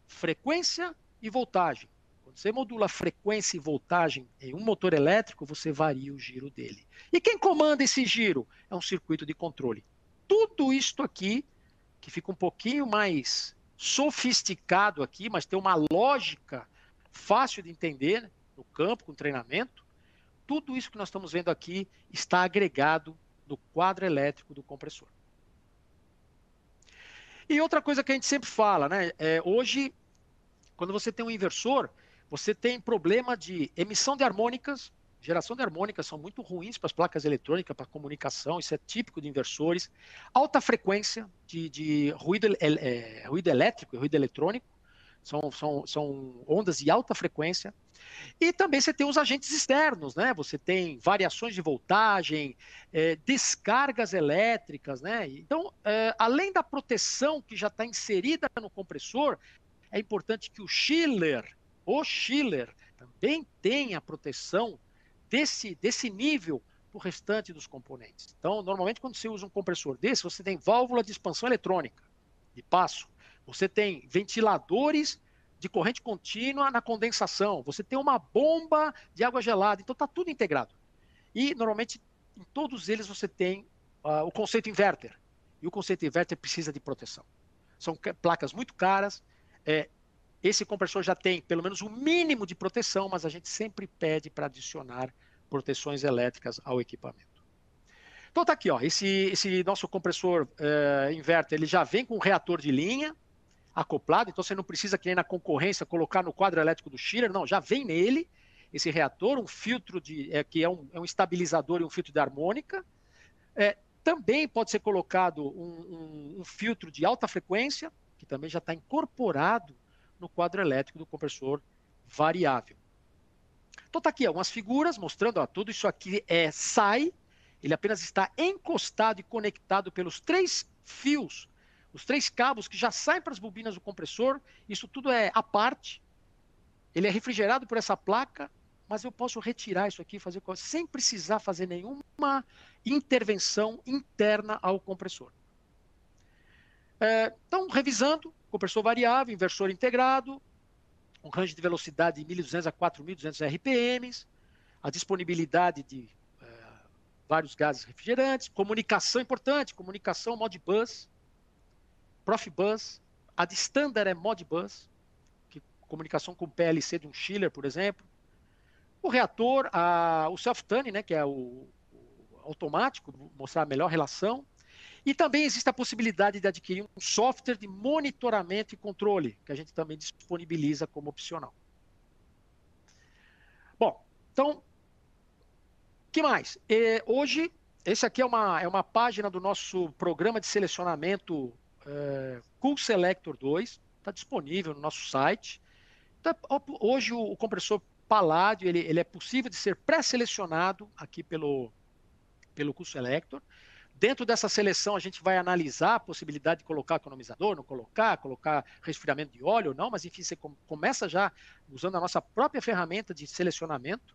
frequência e voltagem. Quando você modula frequência e voltagem em um motor elétrico, você varia o giro dele. E quem comanda esse giro? É um circuito de controle. Tudo isto aqui, que fica um pouquinho mais sofisticado aqui, mas tem uma lógica fácil de entender no campo, com treinamento, tudo isso que nós estamos vendo aqui está agregado no quadro elétrico do compressor. E outra coisa que a gente sempre fala, né? Hoje, quando você tem um inversor, você tem problema de emissão de harmônicas, geração de harmônicas são muito ruins para as placas eletrônicas, para a comunicação, isso é típico de inversores. Alta frequência de ruído elétrico e ruído eletrônico, são ondas de alta frequência. E também você tem os agentes externos, né? Você tem variações de voltagem, descargas elétricas, né? Então, além da proteção que já está inserida no compressor, é importante que o chiller também tenha proteção desse nível para o restante dos componentes. Então, normalmente, quando você usa um compressor desse, você tem válvula de expansão eletrônica, de passo. Você tem ventiladores de corrente contínua na condensação. Você tem uma bomba de água gelada. Então, está tudo integrado. E, normalmente, em todos eles você tem o conceito inverter. E o conceito inverter precisa de proteção. São placas muito caras. Esse compressor já tem pelo menos um mínimo de proteção, mas a gente sempre pede para adicionar proteções elétricas ao equipamento. Então tá aqui, ó, esse nosso compressor inverter, ele já vem com um reator de linha acoplado, então você não precisa, que nem na concorrência, colocar no quadro elétrico do chiller, não, já vem nele esse reator, um filtro que é um estabilizador e um filtro de harmônica. Também pode ser colocado um filtro de alta frequência, que também já está incorporado no quadro elétrico do compressor variável. Então tá aqui algumas figuras mostrando, ó, tudo isso aqui sai, ele apenas está encostado e conectado pelos 3 fios, os 3 cabos que já saem para as bobinas do compressor, isso tudo é à parte, ele é refrigerado por essa placa, mas eu posso retirar isso aqui, fazer sem precisar fazer nenhuma intervenção interna ao compressor. Então, revisando, compressor variável, inversor integrado, um range de velocidade de 1.200 a 4.200 RPMs, a disponibilidade de vários gases refrigerantes, comunicação importante, comunicação Modbus, Profibus, a de standard é Modbus, comunicação com PLC de um chiller, por exemplo, o reator, o self-tuning, né, que é o automático, mostrar a melhor relação. E também existe a possibilidade de adquirir um software de monitoramento e controle, que a gente também disponibiliza como opcional. Bom, então, o que mais? Hoje, esse aqui é uma página do nosso programa de selecionamento Cool Selector 2, está disponível no nosso site. Então, hoje o compressor Palladio, ele é possível de ser pré-selecionado aqui pelo Cool Selector. Dentro dessa seleção, a gente vai analisar a possibilidade de colocar economizador, não colocar resfriamento de óleo ou não, mas enfim, você começa já usando a nossa própria ferramenta de selecionamento.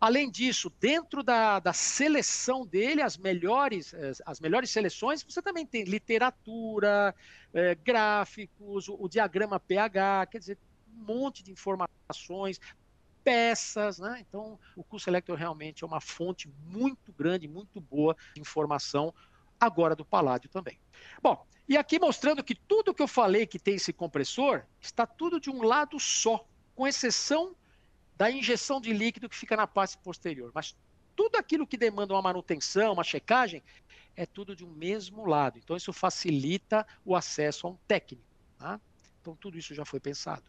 Além disso, dentro da seleção dele, as melhores seleções, você também tem literatura, gráficos, o diagrama pH, quer dizer, um monte de informações, peças, né? Então, o Cool Selector realmente é uma fonte muito grande, muito boa de informação, agora do Palladio também. Bom, e aqui mostrando que tudo que eu falei que tem esse compressor, está tudo de um lado só, com exceção da injeção de líquido que fica na parte posterior. Mas tudo aquilo que demanda uma manutenção, uma checagem, é tudo de um mesmo lado. Então, isso facilita o acesso a um técnico. Tá? Então, tudo isso já foi pensado.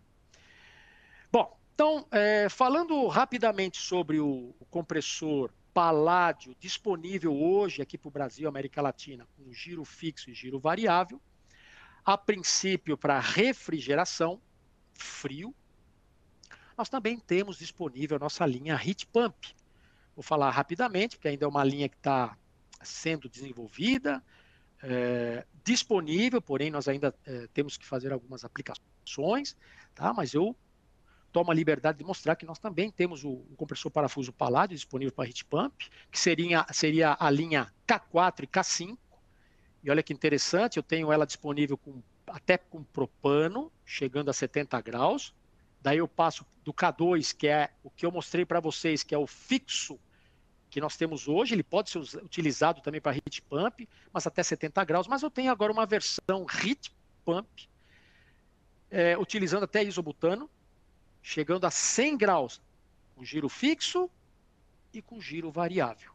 Bom, então, falando rapidamente sobre o compressor paládio disponível hoje aqui para o Brasil, América Latina, com giro fixo e giro variável, a princípio para refrigeração, frio. Nós também temos disponível a nossa linha Heat Pump. Vou falar rapidamente, porque ainda é uma linha que está sendo desenvolvida, disponível, porém nós ainda temos que fazer algumas aplicações, tá? Mas eu tomo a liberdade de mostrar que nós também temos o compressor parafuso Palladio disponível para Heat Pump, que seria a linha K4 e K5. E olha que interessante, eu tenho ela disponível até com propano, chegando a 70 graus. Daí eu passo do K2, que é o que eu mostrei para vocês, que é o fixo que nós temos hoje. Ele pode ser utilizado também para Heat Pump, mas até 70 graus. Mas eu tenho agora uma versão Heat Pump, utilizando até isobutano, chegando a 100 graus, com giro fixo e com giro variável.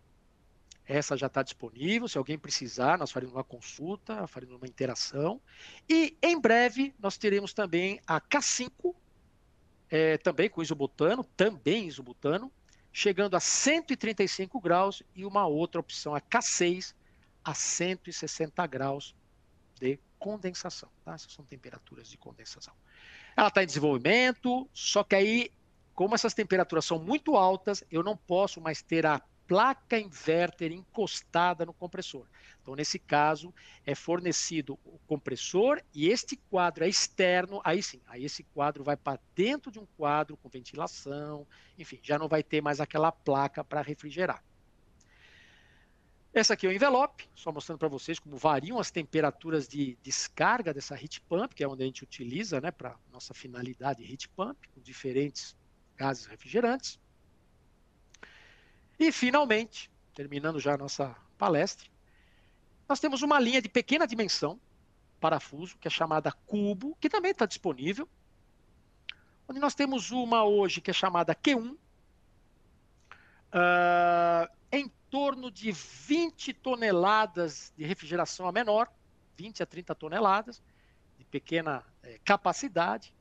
Essa já está disponível, se alguém precisar, nós faremos uma consulta, faremos uma interação. E em breve nós teremos também a K5, também com isobutano, chegando a 135 graus, e uma outra opção, a K6, a 160 graus de condensação. Tá? Essas são temperaturas de condensação. Ela está em desenvolvimento, só que aí, como essas temperaturas são muito altas, eu não posso mais ter a placa inverter encostada no compressor. Então, nesse caso, é fornecido o compressor e este quadro é externo, aí sim, aí esse quadro vai para dentro de um quadro com ventilação, enfim, já não vai ter mais aquela placa para refrigerar. Essa aqui é o envelope, só mostrando para vocês como variam as temperaturas de descarga dessa Heat Pump, que é onde a gente utiliza, né, para nossa finalidade Heat Pump, com diferentes gases refrigerantes. E, finalmente, terminando já a nossa palestra, nós temos uma linha de pequena dimensão, parafuso, que é chamada Cubo, que também está disponível, onde nós temos uma hoje que é chamada Q1, em torno de 20 toneladas de refrigeração a menor, 20 a 30 toneladas, de pequena capacidade.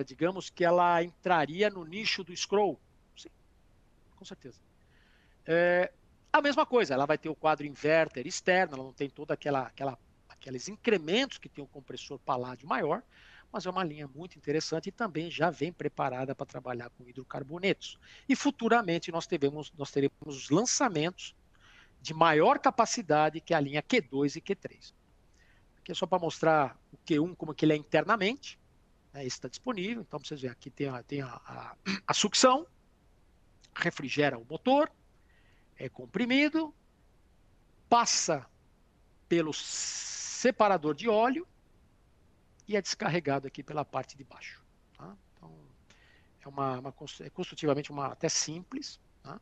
Digamos que ela entraria no nicho do scroll. Sim, com certeza. A mesma coisa, ela vai ter o quadro inverter externo, ela não tem toda aqueles incrementos que tem o compressor Palladio maior, mas é uma linha muito interessante e também já vem preparada para trabalhar com hidrocarbonetos. E futuramente nós teremos os lançamentos de maior capacidade, que é a linha Q2 e Q3. Aqui é só para mostrar o Q1 como que ele é internamente, né? Esse está disponível, então vocês verem, aqui tem a sucção, refrigera o motor, é comprimido, passa pelo separador de óleo e é descarregado aqui pela parte de baixo. Tá? Então, é construtivamente até simples. Tá?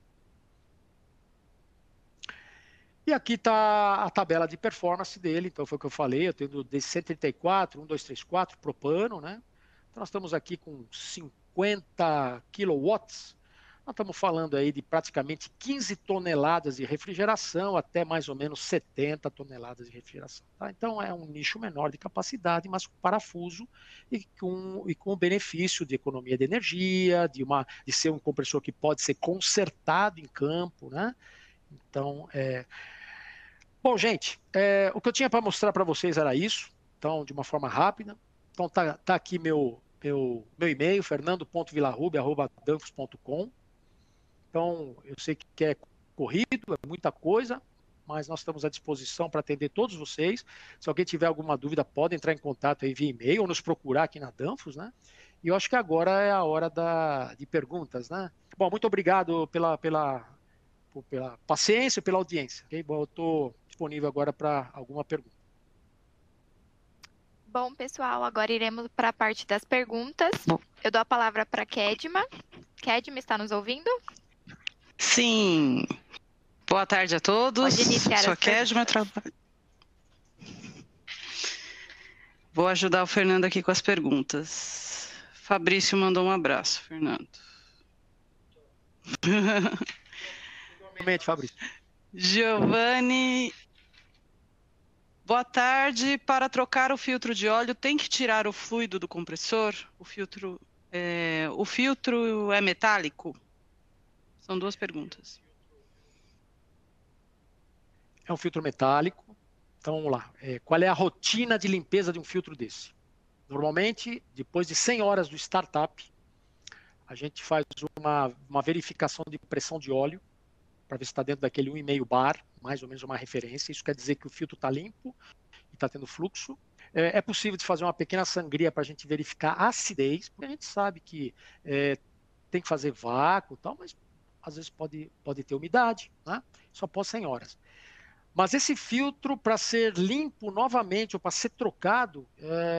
E aqui está a tabela de performance dele, então foi o que eu falei, eu tenho de 134, 1, 2, 3, 4, propano, né? Então nós estamos aqui com 50 kilowatts. Nós estamos falando aí de praticamente 15 toneladas de refrigeração até mais ou menos 70 toneladas de refrigeração. Tá? Então é um nicho menor de capacidade, mas com parafuso e com o benefício de economia de energia, de ser um compressor que pode ser consertado em campo, né? Então, bom, gente, o que eu tinha para mostrar para vocês era isso, então, de uma forma rápida. Então, tá aqui meu e-mail, fernando.villarrubia@danfoss.com. Então, eu sei que é corrido, é muita coisa, mas nós estamos à disposição para atender todos vocês. Se alguém tiver alguma dúvida, pode entrar em contato aí via e-mail ou nos procurar aqui na Danfoss, né? E eu acho que agora é a hora de perguntas, né? Bom, muito obrigado pela paciência e pela audiência. Okay? Bom, eu estou disponível agora para alguma pergunta. Bom, pessoal, agora iremos para a parte das perguntas. Eu dou a palavra para a Kedma. Kedma, está nos ouvindo? Sim. Boa tarde a todos. Pode iniciar. Sou a Kedma, trabalho. Vou ajudar o Fernando aqui com as perguntas. Fabrício mandou um abraço, Fernando. Igualmente, Fabrício. Giovanni, boa tarde. Para trocar o filtro de óleo, tem que tirar o fluido do compressor? O filtro é metálico? São duas perguntas. É um filtro metálico. Então, vamos lá. Qual é a rotina de limpeza de um filtro desse? Normalmente, depois de 100 horas do startup, a gente faz uma verificação de pressão de óleo, para ver se está dentro daquele 1,5 bar, mais ou menos uma referência. Isso quer dizer que o filtro está limpo e está tendo fluxo. É possível de fazer uma pequena sangria para a gente verificar a acidez, porque a gente sabe que tem que fazer vácuo e tal, mas às vezes pode ter umidade, né? Só após 100 horas. Mas esse filtro, para ser limpo novamente ou para ser trocado,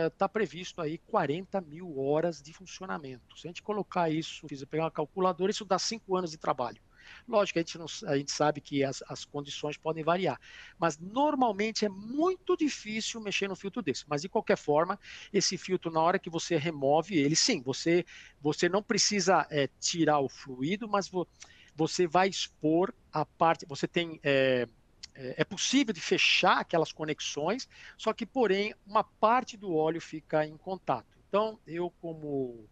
está previsto aí 40 mil horas de funcionamento. Se a gente colocar isso, pegar uma calculadora, isso dá 5 anos de trabalho. Lógico, a gente sabe que as condições podem variar, mas normalmente é muito difícil mexer no filtro desse. Mas de qualquer forma, esse filtro, na hora que você remove ele, sim, você não precisa tirar o fluido, mas você vai expor a parte, você tem... É possível de fechar aquelas conexões, só que, porém, uma parte do óleo fica em contato. Então, eu, como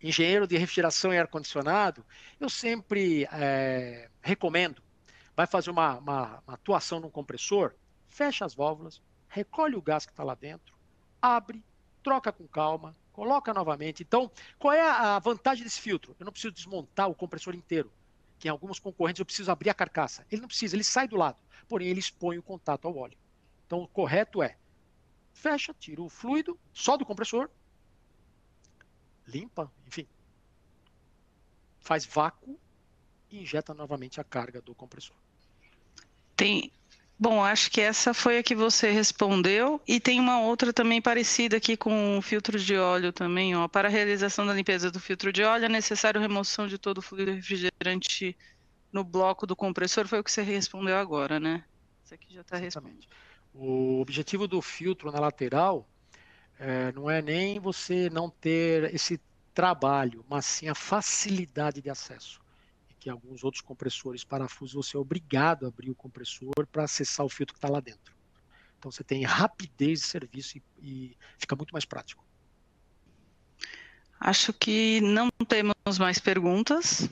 engenheiro de refrigeração e ar-condicionado, eu sempre recomendo, vai fazer uma atuação num compressor, fecha as válvulas, recolhe o gás que está lá dentro, abre, troca com calma, coloca novamente. Então, qual é a vantagem desse filtro? Eu não preciso desmontar o compressor inteiro, que em alguns concorrentes eu preciso abrir a carcaça. Ele não precisa, ele sai do lado, porém ele expõe o contato ao óleo. Então o correto é, fecha, tira o fluido só do compressor, limpa, enfim, faz vácuo e injeta novamente a carga do compressor. Bom, acho que essa foi a que você respondeu, e tem uma outra também parecida aqui com o filtro de óleo também, ó. Para a realização da limpeza do filtro de óleo é necessário remoção de todo o fluido refrigerante no bloco do compressor, foi o que você respondeu agora, né? Isso aqui já está respondido. O objetivo do filtro na lateral não é nem você não ter esse trabalho, mas sim a facilidade de acesso. Que alguns outros compressores parafusos você é obrigado a abrir o compressor para acessar o filtro que está lá dentro. Então você tem rapidez de serviço e fica muito mais prático. Acho que não temos mais perguntas.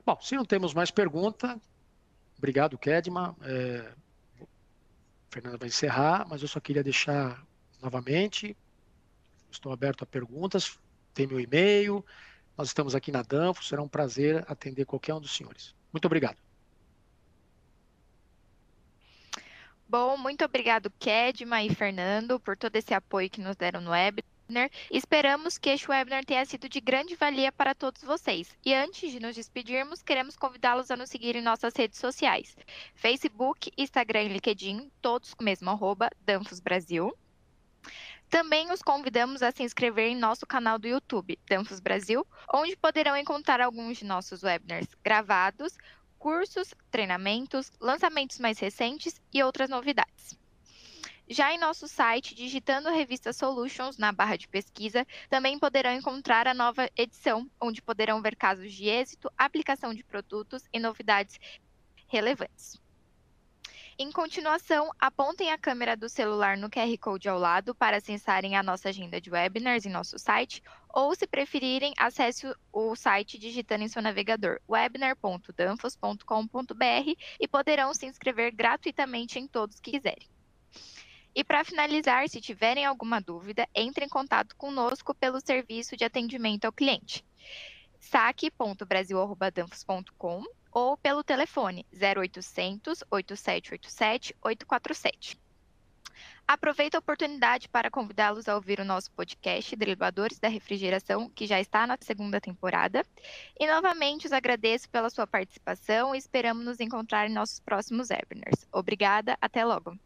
Bom, se não temos mais pergunta, obrigado, Kedma. Fernanda vai encerrar, mas eu só queria deixar novamente, estou aberto a perguntas, tem meu e-mail. Nós estamos aqui na Danfoss, será um prazer atender qualquer um dos senhores. Muito obrigado. Bom, muito obrigado, Kedma e Fernando, por todo esse apoio que nos deram no webinar. Esperamos que este webinar tenha sido de grande valia para todos vocês. E antes de nos despedirmos, queremos convidá-los a nos seguir em nossas redes sociais. Facebook, Instagram e LinkedIn, todos com o mesmo @Danfoss Brasil. Também os convidamos a se inscrever em nosso canal do YouTube, Danfoss Brasil, onde poderão encontrar alguns de nossos webinars gravados, cursos, treinamentos, lançamentos mais recentes e outras novidades. Já em nosso site, digitando a revista Solutions na barra de pesquisa, também poderão encontrar a nova edição, onde poderão ver casos de êxito, aplicação de produtos e novidades relevantes. Em continuação, apontem a câmera do celular no QR Code ao lado para acessarem a nossa agenda de webinars em nosso site, ou, se preferirem, acesse o site digitando em seu navegador webinar.danfoss.com.br e poderão se inscrever gratuitamente em todos que quiserem. E para finalizar, se tiverem alguma dúvida, entre em contato conosco pelo serviço de atendimento ao cliente, saque.brasil@danfoss.com ou pelo telefone 0800 8787 847. Aproveito a oportunidade para convidá-los a ouvir o nosso podcast Dribladores da Refrigeração, que já está na 2ª temporada. E novamente os agradeço pela sua participação e esperamos nos encontrar em nossos próximos webinars. Obrigada, até logo!